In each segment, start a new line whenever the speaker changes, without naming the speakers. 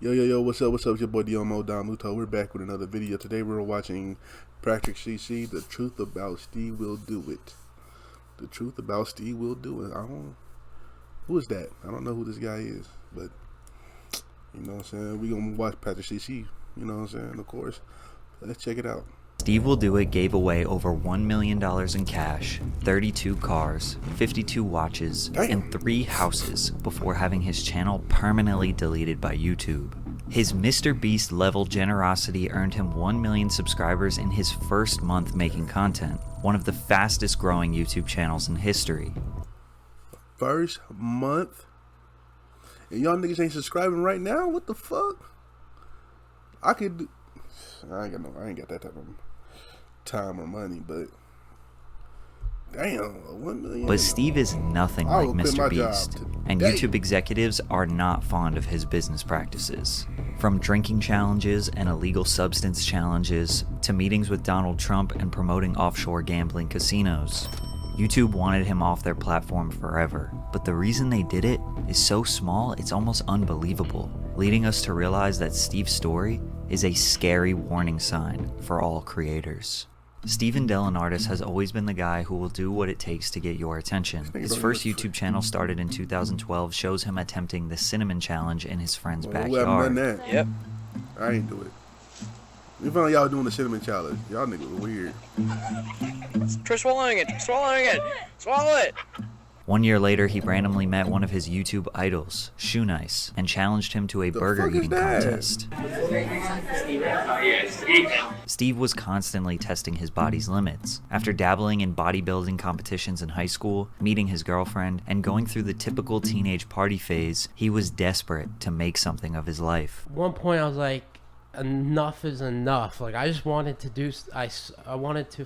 Yo, what's up? It's your boy Domuto. We're back with another video. Today we're watching Patrick CC, The Truth About SteveWillDoIt. The Truth About SteveWillDoIt. Who is that? I don't know who this guy is, but you know what I'm saying? We're going to watch Patrick CC, you know what I'm saying? Of course. Let's check it out.
SteveWillDoIt gave away over $1 million in cash, 32 cars, 52 watches, and 3 houses before having his channel permanently deleted by YouTube. His Mr. Beast level generosity earned him 1 million subscribers in his first month making content, one of the fastest growing YouTube channels in history.
First month? And y'all niggas ain't subscribing right now? What the fuck? I ain't got that type of time or money, but damn, 1 million.
But Steve is nothing like Mr. Beast, and YouTube executives are not fond of his business practices. From drinking challenges and illegal substance challenges to meetings with Donald Trump and promoting offshore gambling casinos, YouTube wanted him off their platform forever. But the reason they did it is so small it's almost unbelievable, leading us to realize that Steve's story is a scary warning sign for all creators. Steven Delenardis has always been the guy who will do what it takes to get your attention. His first YouTube channel started in 2012 shows him attempting the cinnamon challenge in his friend's backyard.
Yep. I ain't do it. We found y'all doing the cinnamon challenge. Y'all niggas were weird.
Try swallowing it. Swallowing it. Swallow it.
1 year later, he randomly met one of his YouTube idols, Shoe Nice, and challenged him to a burger eating contest. Steve was constantly testing his body's limits. After dabbling in bodybuilding competitions in high school, meeting his girlfriend, and going through the typical teenage party phase, he was desperate to make something of his life.
At one point, I was like, enough is enough. Like, I just wanted to do, I wanted to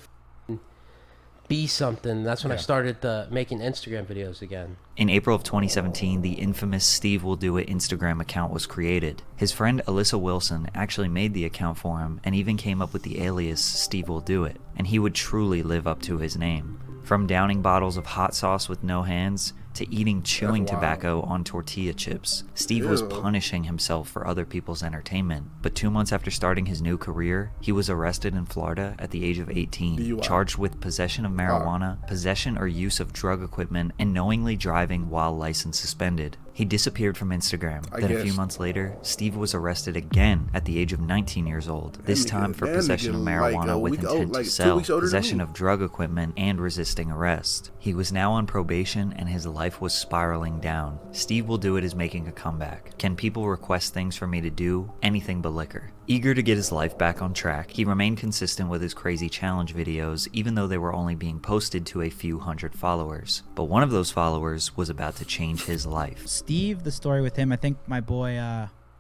be something. That's when I started making Instagram videos again.
In April of 2017, the infamous SteveWillDoIt Instagram account was created. His friend Alyssa Wilson actually made the account for him and even came up with the alias SteveWillDoIt, and he would truly live up to his name. From downing bottles of hot sauce with no hands to eating chewing tobacco on tortilla chips, Steve was punishing himself for other people's entertainment. But 2 months after starting his new career, he was arrested in Florida at the age of 18, charged with possession of marijuana, possession or use of drug equipment, and knowingly driving while license suspended. He disappeared from Instagram. Then a few months later, Steve was arrested again at the age of 19 years old, this time for possession of marijuana with intent to sell, possession of drug equipment, and resisting arrest. He was now on probation and his life was spiraling down. SteveWillDoIt is making a comeback. Can people request things for me to do? Anything but liquor. Eager to get his life back on track, he remained consistent with his crazy challenge videos, even though they were only being posted to a few hundred followers. But one of those followers was about to change his life.
Steve, the story with him, I think my boy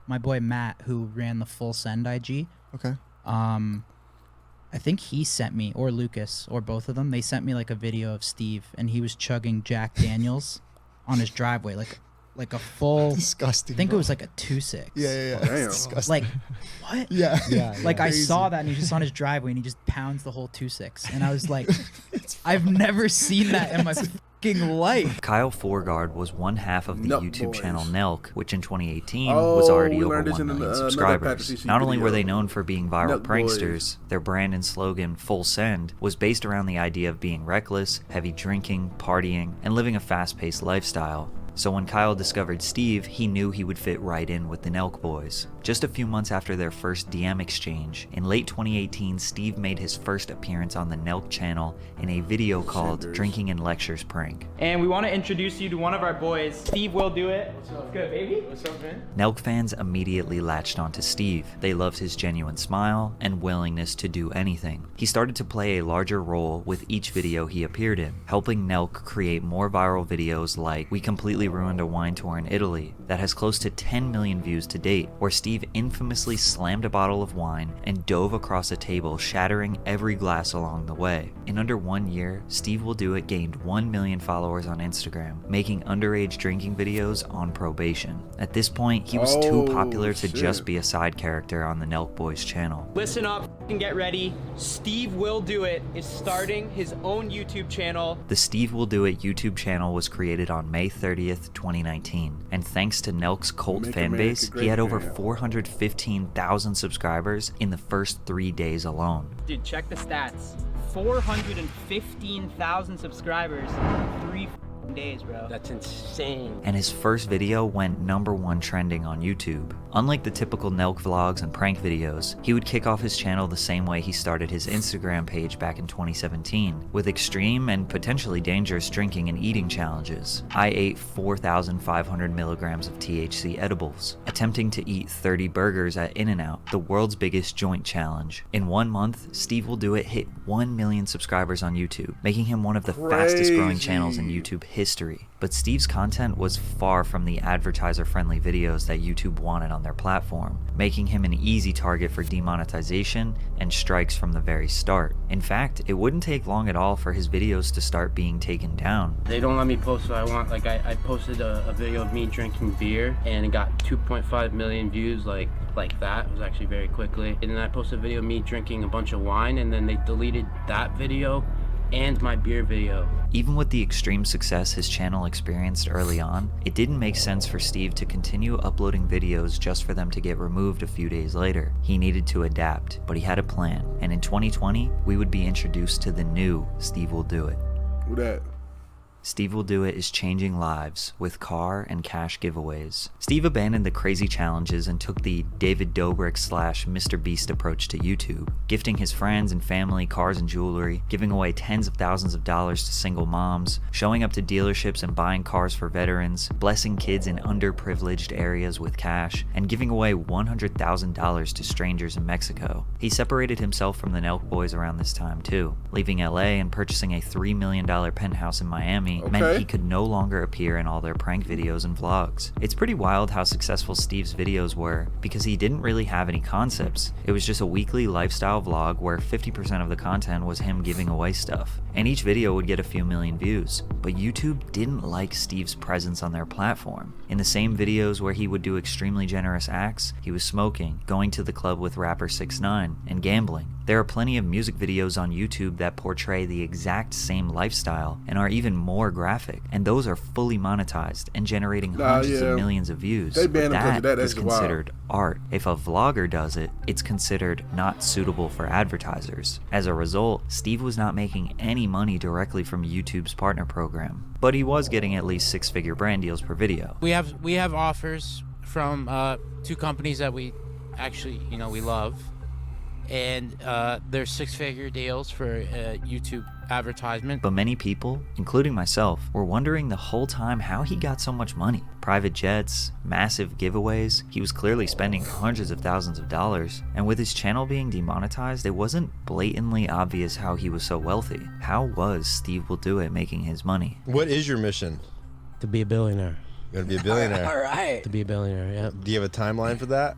Matt, who ran the Full Send IG.
Okay.
I think he sent me, or Lucas, or both of them, they sent me like a video of Steve, and he was chugging Jack Daniels on his driveway, like a full.
Disgusting.
I think it was like a 2.6.
Yeah.
Damn.
Like, what?
Yeah.
Like I saw that, and he's just on his driveway, and he just pounds the whole 2.6, and I was like, I've never seen that in my fucking life.
Kyle Forgard was one half of the YouTube channel Nelk, which in 2018 was already over 1 million subscribers. Not only were they known for being viral pranksters, their brand and slogan, Full Send, was based around the idea of being reckless, heavy drinking, partying, and living a fast-paced lifestyle. So when Kyle discovered Steve, he knew he would fit right in with the Nelk boys. Just a few months after their first DM exchange, in late 2018, Steve made his first appearance on the Nelk channel in a video called Drinking and Lectures Prank.
And we want to introduce you to one of our boys, SteveWillDoIt. What's up? Good, baby? What's up, man?
Nelk fans immediately latched onto Steve. They loved his genuine smile and willingness to do anything. He started to play a larger role with each video he appeared in, helping Nelk create more viral videos like We Completely Ruined a Wine Tour in Italy that has close to 10 million views to date, where Steve infamously slammed a bottle of wine and dove across a table, shattering every glass along the way. In under 1 year, SteveWillDoIt gained 1 million followers on Instagram, making underage drinking videos on probation. At this point, he was too popular to just be a side character on the Nelk Boys channel.
Listen up. And get ready, Steve Will Do It is starting his own YouTube channel.
The Steve Will Do It YouTube channel was created on May 30th, 2019, and thanks to Nelk's cult
Make
fan
America
base,
great
he had over
again.
415,000 subscribers in the first 3 days alone.
Dude, check the stats. 415,000 subscribers in 3 days, bro.
That's insane.
And his first video went #1 trending on YouTube. Unlike the typical Nelk vlogs and prank videos, he would kick off his channel the same way he started his Instagram page back in 2017, with extreme and potentially dangerous drinking and eating challenges. I ate 4,500 milligrams of THC edibles, attempting to eat 30 burgers at In-N-Out, the world's biggest joint challenge. In 1 month, Steve Will Do It hit 1 million subscribers on YouTube, making him one of the fastest growing channels in YouTube history. But Steve's content was far from the advertiser-friendly videos that YouTube wanted on their platform, making him an easy target for demonetization and strikes from the very start. In fact, it wouldn't take long at all for his videos to start being taken down.
They don't let me post what I want. Like I posted a video of me drinking beer and it got 2.5 million views like that. It was actually very quickly. And then I posted a video of me drinking a bunch of wine and then they deleted that video and my beer video.
Even with the extreme success his channel experienced early on, it didn't make sense for Steve to continue uploading videos just for them to get removed a few days later. He needed to adapt, but he had a plan, and in 2020, we would be introduced to the new Steve Will Do It.
Who that?
Steve Will Do It is changing lives with car and cash giveaways. Steve abandoned the crazy challenges and took the David Dobrik / Mr. Beast approach to YouTube, gifting his friends and family cars and jewelry, giving away tens of thousands of dollars to single moms, showing up to dealerships and buying cars for veterans, blessing kids in underprivileged areas with cash, and giving away $100,000 to strangers in Mexico. He separated himself from the Nelk boys around this time too, leaving LA and purchasing a $3 million penthouse in Miami. Meant he could no longer appear in all their prank videos and vlogs. It's pretty wild how successful Steve's videos were because he didn't really have any concepts. It was just a weekly lifestyle vlog where 50% of the content was him giving away stuff, and each video would get a few million views. But YouTube didn't like Steve's presence on their platform. In the same videos where he would do extremely generous acts, he was smoking, going to the club with rapper 6ix9ine, and gambling. There are plenty of music videos on YouTube that portray the exact same lifestyle and are even more graphic, and those are fully monetized and generating hundreds of millions of views.
They banned him because of that.
Is
That's wild.
considered art. If a vlogger does it, it's considered not suitable for advertisers. As a result, Steve was not making any money directly from YouTube's partner program, but he was getting at least 6-figure brand deals per video.
We have offers from 2 companies that we actually we love, and they're 6-figure deals for YouTube advertisement.
But many people, including myself, were wondering the whole time how he got so much money. Private jets, massive giveaways, he was clearly spending hundreds of thousands of dollars, and with his channel being demonetized, it wasn't blatantly obvious how he was so wealthy. How was Steve Will Do It making his money?
What is your mission?
To be a billionaire.
You're gonna be a billionaire.
All right.
To be a billionaire, yeah.
Do you have a timeline for that?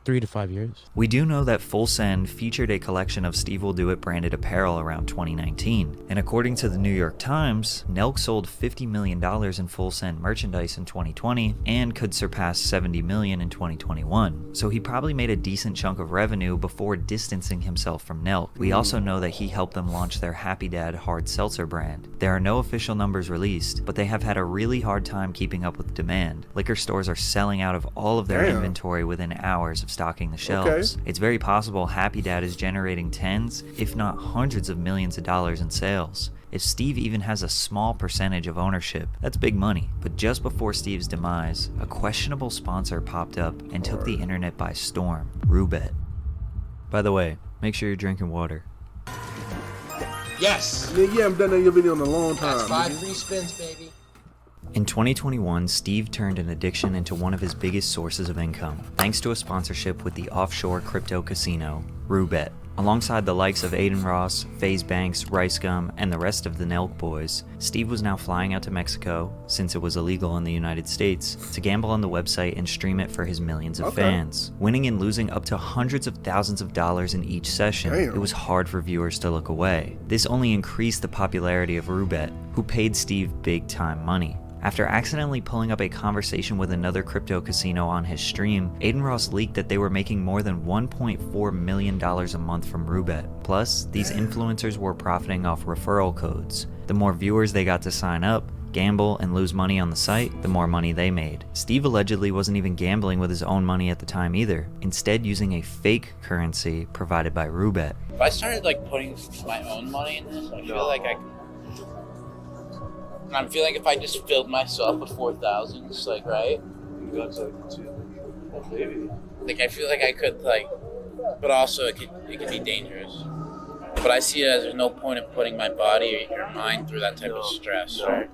3 to 5 years.
We do know that Full Send featured a collection of Steve Will Do It branded apparel around 2019, and according to the New York Times, Nelk sold $50 million in Full Send merchandise in 2020 and could surpass $70 million in 2021, so he probably made a decent chunk of revenue before distancing himself from Nelk. We also know that he helped them launch their Happy Dad hard seltzer brand. There are no official numbers released, but they have had a really hard time keeping up with demand. Liquor stores are selling out of all of their inventory within hours of stocking the shelves. It's very possible Happy Dad is generating tens, if not hundreds of millions of dollars in sales. If Steve even has a small percentage of ownership, that's big money. But just before Steve's demise, a questionable sponsor popped up and took the internet by storm, Roobet. By the way, make sure you're drinking water.
Yes.
Nigga, you haven't done that in your video in a long time.
That's 5
nigga.
free spins, baby.
In 2021, Steve turned an addiction into one of his biggest sources of income, thanks to a sponsorship with the offshore crypto casino, Roobet. Alongside the likes of Aiden Ross, FaZe Banks, Rice Gum, and the rest of the Nelk boys, Steve was now flying out to Mexico, since it was illegal in the United States, to gamble on the website and stream it for his millions of fans. Winning and losing up to hundreds of thousands of dollars in each session, it was hard for viewers to look away. This only increased the popularity of Roobet, who paid Steve big time money. After accidentally pulling up a conversation with another crypto casino on his stream, Aiden Ross leaked that they were making more than $1.4 million a month from Roobet. Plus, these influencers were profiting off referral codes. The more viewers they got to sign up, gamble, and lose money on the site, the more money they made. Steve allegedly wasn't even gambling with his own money at the time either, instead using a fake currency provided by Roobet.
If I started like putting my own money in this, I feel like I'm feeling like if I just filled myself with 4,000, it's like, right? Like I feel like I could like, but also it could be dangerous. But I see it as there's no point in putting my body or your mind through that type of stress. Right?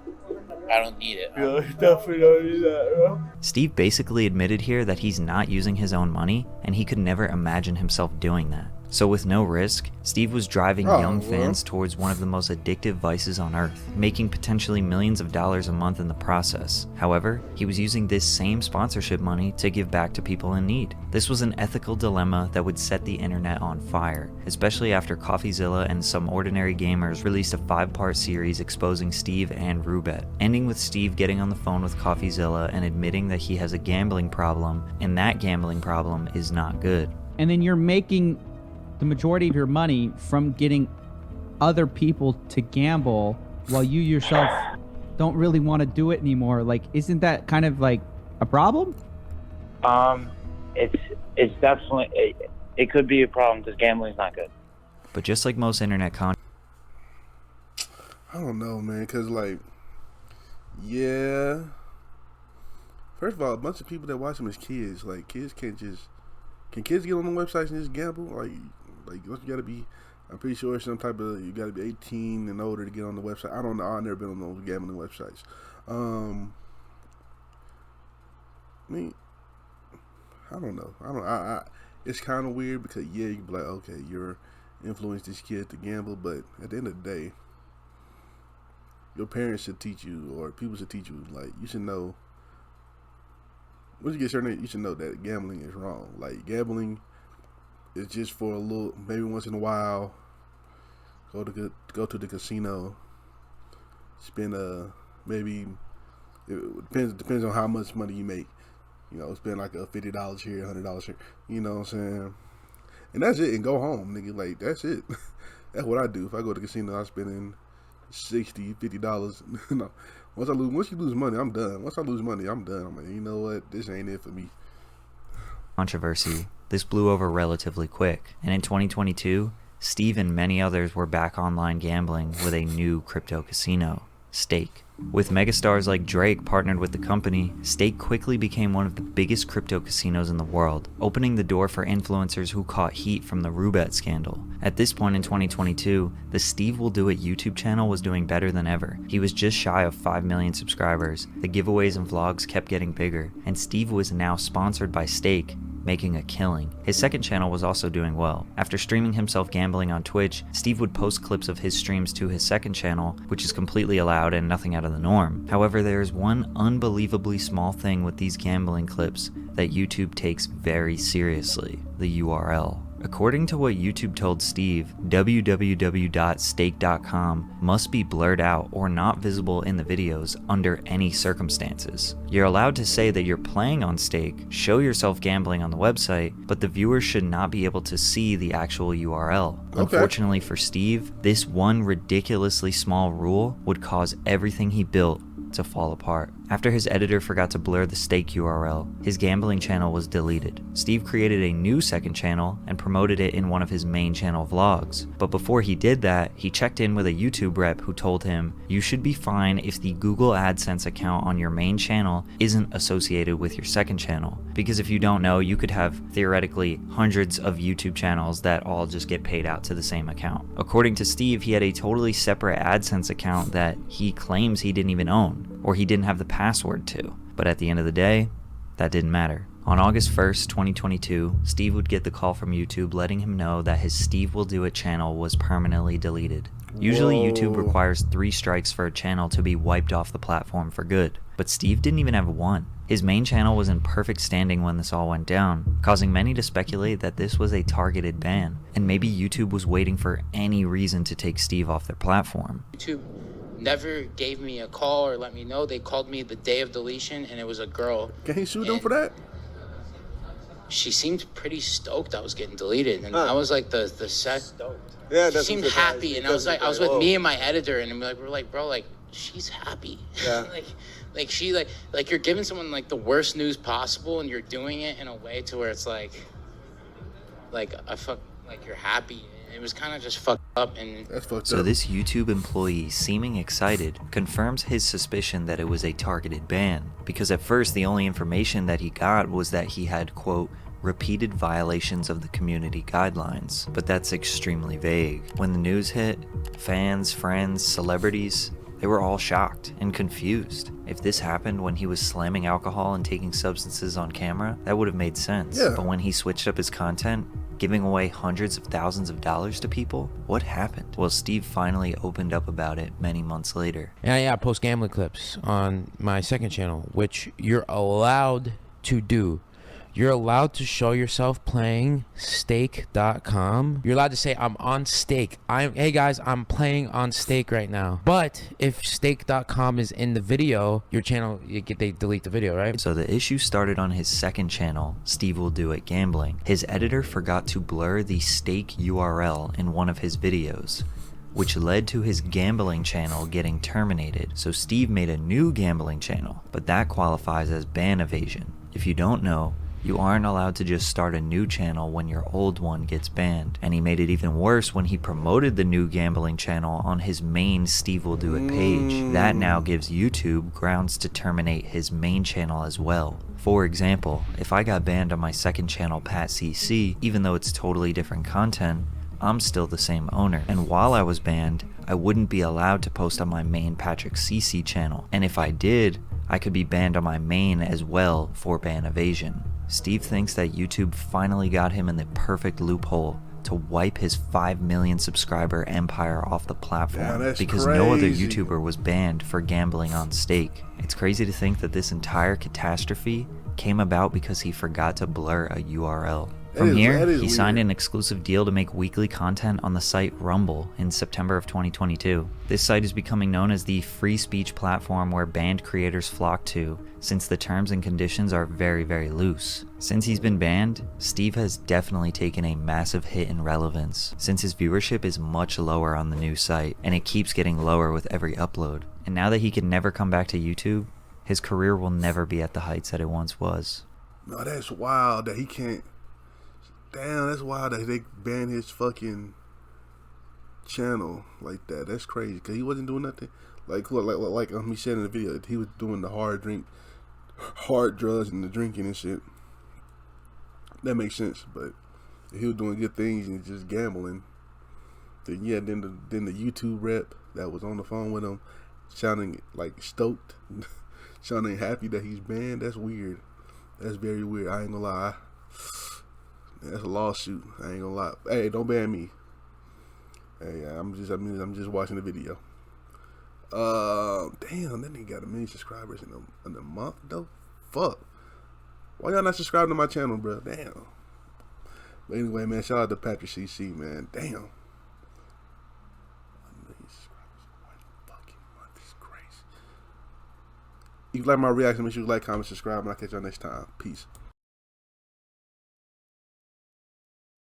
I don't need it.
Yeah, definitely don't need that, bro.
Steve basically admitted here that he's not using his own money, and he could never imagine himself doing that. So with no risk, Steve was driving young fans towards one of the most addictive vices on earth, making potentially millions of dollars a month in the process. However, he was using this same sponsorship money to give back to people in need. This was an ethical dilemma that would set the internet on fire, especially after CoffeeZilla and Some Ordinary Gamers released a 5-part series exposing Steve and Roobet, ending with Steve getting on the phone with CoffeeZilla and admitting that he has a gambling problem, and that gambling problem is not good.
And then you're making the majority of your money from getting other people to gamble while you yourself don't really want to do it anymore. Like, isn't that kind of like a problem?
It's definitely, it could be a problem because gambling's not good.
But just like most internet content,
I don't know, man, because, like, yeah. First of all, a bunch of people that watch them is kids. Like, kids can't just... Can kids get on the websites and just gamble? Like you gotta be... I'm pretty sure some type of... You gotta be 18 and older to get on the website. I don't know. I've never been on those gambling websites. I mean... I don't know. It's kind of weird because, yeah, you can be like, okay, you're influencing this kid to gamble, but at the end of the day, your parents should teach you, or people should teach you, like, you should know... Once you get certain age, you should know that gambling is wrong. Like, gambling is just for a little, maybe once in a while, go to the casino, spend maybe, it depends on how much money you make. You know, spend like a $50 here, $100 here. You know what I'm saying? And that's it, and go home, nigga. Like, that's it. That's what I do. If I go to the casino, I'm spending $60, $50. No. Once you lose money, I'm done. Once I lose money, I'm done. I'm like, you know what? This ain't it for me.
controversy, this blew over relatively quick, and in 2022, Steve and many others were back online gambling with a new crypto casino, Stake. With megastars like Drake partnered with the company, Stake quickly became one of the biggest crypto casinos in the world, opening the door for influencers who caught heat from the Roobet scandal. At this point in 2022, the SteveWillDoIt YouTube channel was doing better than ever. He was just shy of 5 million subscribers, the giveaways and vlogs kept getting bigger, and Steve was now sponsored by Stake, making a killing. His second channel was also doing well. After streaming himself gambling on Twitch, Steve would post clips of his streams to his second channel, which is completely allowed and nothing out of the norm. However, there is one unbelievably small thing with these gambling clips that YouTube takes very seriously: the URL. According to what YouTube told Steve, www.stake.com must be blurred out or not visible in the videos under any circumstances. You're allowed to say that you're playing on Stake, show yourself gambling on the website, but the viewers should not be able to see the actual URL. Okay. Unfortunately for Steve, this one ridiculously small rule would cause everything he built to fall apart. After his editor forgot to blur the Stake URL, his gambling channel was deleted. Steve created a new second channel and promoted it in one of his main channel vlogs. But before he did that, he checked in with a YouTube rep who told him, "You should be fine if the Google AdSense account on your main channel isn't associated with your second channel. Because if you don't know, you could have theoretically hundreds of YouTube channels that all just get paid out to the same account." According to Steve, he had a totally separate AdSense account that he claims he didn't even own, or he didn't have the password to. But at the end of the day, that didn't matter. On August 1st, 2022, Steve would get the call from YouTube letting him know that his SteveWillDoIt channel was permanently deleted. Usually YouTube requires 3 strikes for a channel to be wiped off the platform for good, but Steve didn't even have 1. His main channel was in perfect standing when this all went down, causing many to speculate that this was a targeted ban, and maybe YouTube was waiting for any reason to take Steve off their platform.
YouTube never gave me a call or let me know. They called me the day of deletion, and it was a girl.
Can he sue them for that?
She seemed pretty stoked I was getting deleted, and I was like the set.
Yeah,
she seemed happy, and I was with me and my editor, and we're like, bro, like she's happy.
Yeah.
like she like you're giving someone like the worst news possible, and you're doing it in a way to where it's like you're happy. It was kind of just fucked up, and
That's fucked
So
up.
this YouTube employee, seeming excited, confirms his suspicion that it was a targeted ban, because at first the only information that he got was that he had, quote, repeated violations of the community guidelines, but that's extremely vague. When the news hit, fans, friends, celebrities, they were all shocked and confused. If this happened when he was slamming alcohol and taking substances on camera, that would have made sense.
Yeah.
But when he switched up his content, giving away hundreds of thousands of dollars to people, what happened? Well, Steve finally opened up about it many months later.
Yeah, I post gambling clips on my second channel, which you're allowed to do. You're allowed to show yourself playing stake.com. You're allowed to say, I'm on stake. Hey guys, I'm playing on stake right now. But if stake.com is in the video, your channel, they delete the video, right?
So the issue started on his second channel, SteveWillDoIt Gambling. His editor forgot to blur the stake URL in one of his videos, which led to his gambling channel getting terminated. So Steve made a new gambling channel, but that qualifies as ban evasion. If you don't know, you aren't allowed to just start a new channel when your old one gets banned. And he made it even worse when he promoted the new gambling channel on his main SteveWillDoIt page. That now gives YouTube grounds to terminate his main channel as well. For example, if I got banned on my second channel, PatCC, even though it's totally different content, I'm still the same owner. And while I was banned, I wouldn't be allowed to post on my main Patrick CC channel. And if I did, I could be banned on my main as well for ban evasion. Steve thinks that YouTube finally got him in the perfect loophole to wipe his 5 million subscriber empire off the platform,
that's
because no other
crazy.
YouTuber was banned for gambling on stake. It's crazy to think that this entire catastrophe came about because he forgot to blur a URL. From here, he signed an exclusive deal to make weekly content on the site Rumble in September of 2022. This site is becoming known as the free speech platform where banned creators flock to, since the terms and conditions are very, very loose. Since he's been banned, Steve has definitely taken a massive hit in relevance, since his viewership is much lower on the new site, and it keeps getting lower with every upload. And now that he can never come back to YouTube, his career will never be at the heights that it once was.
No, that's wild that he can't. Damn, that's wild that they banned his fucking channel like that. That's crazy because he wasn't doing nothing. Like he said in the video, he was doing the hard drugs and the drinking and shit. That makes sense, but if he was doing good things and just gambling, then yeah, then the YouTube rep that was on the phone with him, sounding like stoked, sounding happy that he's banned. That's weird. That's very weird. I ain't gonna lie. That's a lawsuit. I ain't gonna lie. Hey, don't ban me. Hey, I'm just watching the video. Damn, that nigga got 1 million subscribers in a month though. Fuck. Why y'all not subscribing to my channel, bro? Damn. But anyway, man, shout out to Patrick CC, man. Damn. 1 million subscribers in 1 fucking month is crazy. If you like my reaction, make sure you like, comment, subscribe, and I'll catch y'all next time. Peace.